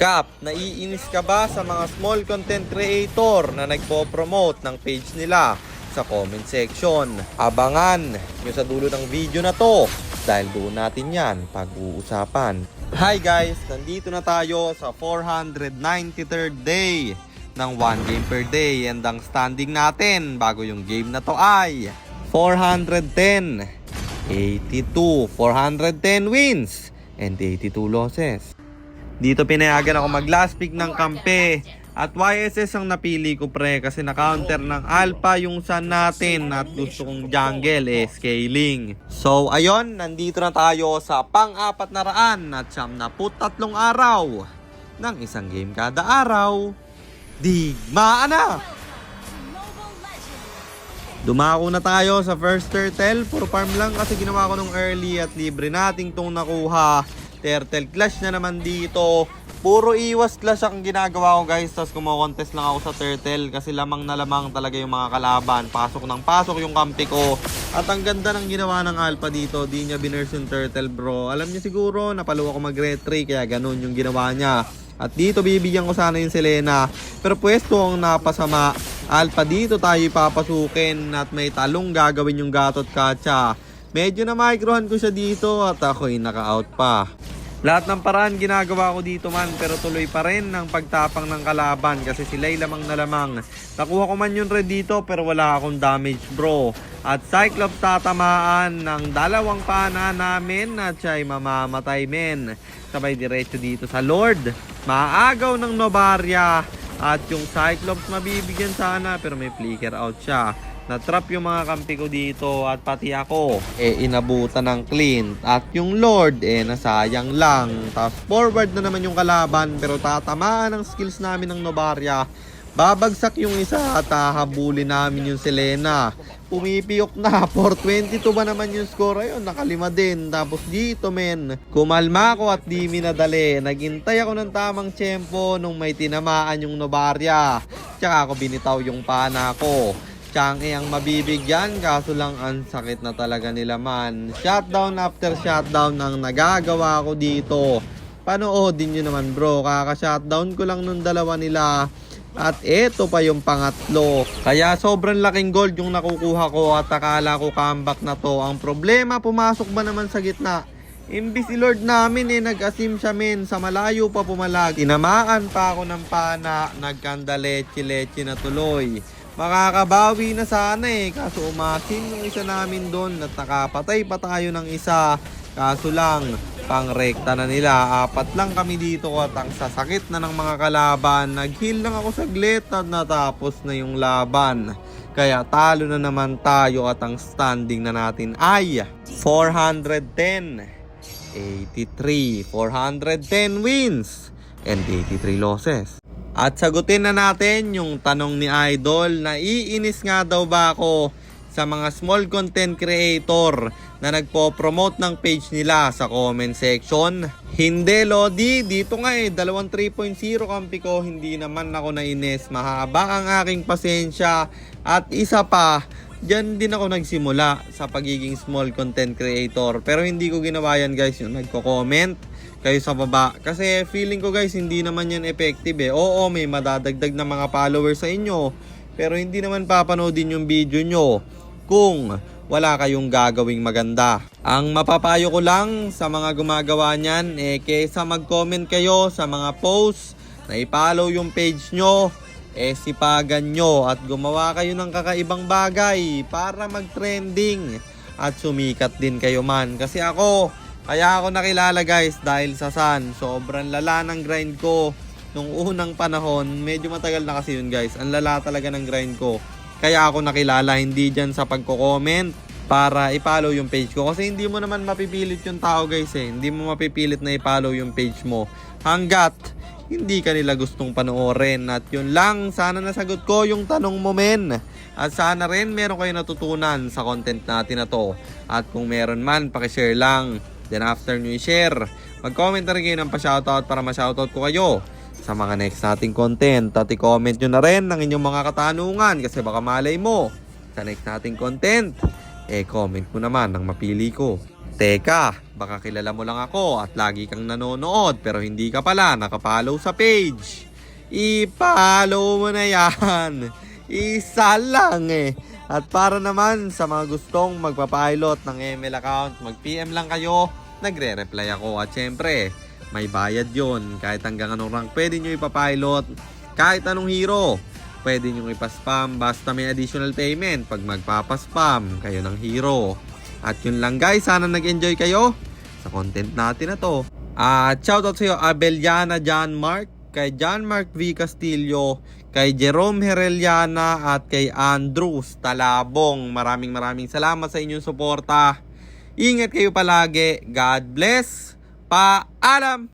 Kap, naiinis ka ba sa mga small content creator na nagpo-promote ng page nila sa comment section? Abangan nyo sa dulo ng video na to dahil doon natin yan pag-uusapan. Hi guys, nandito na tayo sa 493rd day ng 1 game per day, and ang standing natin bago yung game na to ay 410, 82, 410 wins and 82 losses. Dito pinayagan ako mag last pick ng kampe at YSS ang napili ko pre kasi na-counter ng alpha yung sun natin at gusto kong jungle scaling. So ayun, nandito na tayo sa pang-400 at 93 araw ng isang game kada araw. Digmaan na! Dumako na tayo sa first turtle. For farm lang kasi ginawa ko nung early at libre nating tong nakuha. Turtle clash na naman dito. Puro iwas clash ang ginagawa ko guys. Tapos kumokontest lang ako sa turtle kasi lamang na lamang talaga yung mga kalaban. Pasok ng pasok yung kampi ko. At ang ganda ng ginawa ng alpha dito. Di niya binurse yung turtle bro. Alam niya siguro napalo ako mag-retry kaya ganun yung ginawa niya. At dito bibigyan ko sana yung Selena. Pero pwesto ang napasama. Alpha dito tayo ipapasukin at may talong gagawin yung Gatot Kacha. Medyo na microhan ko siya dito at ako'y naka-out pa. Lahat ng paraan ginagawa ko dito man pero tuloy pa rin ang pagtapang ng kalaban kasi sila'y lamang na lamang. Nakuha ko man yung red dito pero wala akong damage bro. At Cyclops tatamaan ng dalawang pana namin at siya'y mamamatay men. Sabay diretso dito sa Lord. Maagaw ng Novaria at yung Cyclops mabibigyan sana pero may flicker out siya. Na-trap yung mga kampi ko dito at pati ako inabutan ng Clint. At yung Lord nasayang lang. Tapos forward na naman yung kalaban pero tatamaan ang skills namin ng Novaria. Babagsak yung isa at hahabulin namin yung Selena. Pumipiyok na. 422 ba naman yung score? Ayun, nakalima din. Tapos dito men, kumalma ako at di minadali. Naghintay ako ng tamang tiyempo nung may tinamaan yung Novaria. Tsaka ako binitaw yung pana ko. Chang'e ang mabibigyan kaso lang ang sakit na talaga nila man. Shutdown after shutdown ang nagagawa ko dito. Panoodin nyo naman bro, kaka-shutdown ko lang nung dalawa nila. At eto pa yung pangatlo. Kaya sobrang laking gold yung nakukuha ko at akala ko comeback na to. Ang problema, pumasok ba naman sa gitna? Imbis si Lord namin nag-asim siya men. Sa malayo pa pumalag. Tinamaan pa ako ng pana. Nagkanda leche na tuloy. Makakabawi na sana kaso umasin yung isa namin doon at nakapatay pa tayo ng isa. Kaso lang, pangrekta na nila. 4 lang kami dito at ang sasakit na ng mga kalaban. Nag-heal lang ako saglit at natapos na yung laban. Kaya talo na naman tayo at ang standing na natin ay 410, 83, 410 wins and 83 losses. At sagutin na natin yung tanong ni Idol, naiinis nga daw ba ako sa mga small content creator na nagpo-promote ng page nila sa comment section? Hindi Lodi, dito nga 3.0 kampi ko, hindi naman ako nainis. Mahaba ang aking pasensya at isa pa, dyan din ako nagsimula sa pagiging small content creator. Pero hindi ko ginawa yan guys, yung nagko-comment kayo sa baba. Kasi feeling ko guys, hindi naman yan effective Oo, may madadagdag na mga followers sa inyo. Pero hindi naman papanoodin yung video nyo kung wala kayong gagawing maganda. Ang mapapayo ko lang sa mga gumagawa niyan, kaysa mag-comment kayo sa mga posts na i-follow yung page nyo, sipagan nyo at gumawa kayo ng kakaibang bagay para mag-trending at sumikat din kayo man. Kasi kaya ako nakilala guys dahil sa Sun. Sobrang lala ng grind ko nung unang panahon. Medyo matagal na kasi yun guys. Ang lala talaga ng grind ko. Kaya ako nakilala, hindi dyan sa pagko-comment para i-follow yung page ko. Kasi hindi mo naman mapipilit yung tao guys Hindi mo mapipilit na i-follow yung page mo hanggat hindi ka nila gustong panoorin. At yun lang, sana nasagot ko yung tanong mo men. At sana rin meron kayo natutunan sa content natin na to. At kung meron man, pakishare lang. Then after nyo i-share, mag-comment na rin kayo ng pa-shoutout para ma-shoutout ko kayo sa mga next nating content. At i-comment nyo na rin ang inyong mga katanungan kasi baka malay mo sa next nating content, comment mo naman ang mapili ko. Teka, baka kilala mo lang ako at lagi kang nanonood pero hindi ka pala nakapollow sa page. I-follow mo na yan. Isa lang eh. At para naman sa mga gustong magpapilot ng ML account, mag-PM lang kayo, nagre-reply ako. At syempre, may bayad yon. Kahit hanggang anong rank pwede nyo ipapilot, kahit anong hero pwede nyo ipaspam basta may additional payment pag magpapaspam kayo ng hero. At yun lang guys, sana nag-enjoy kayo sa content natin na to. At shoutout sa iyo Abeliana John Mark, kay John Mark V. Castillo, kay Jerome Hereliana at kay Andrews Talabong. Maraming salamat sa inyong suporta. Ingat kayo palagi. God bless. Paalam!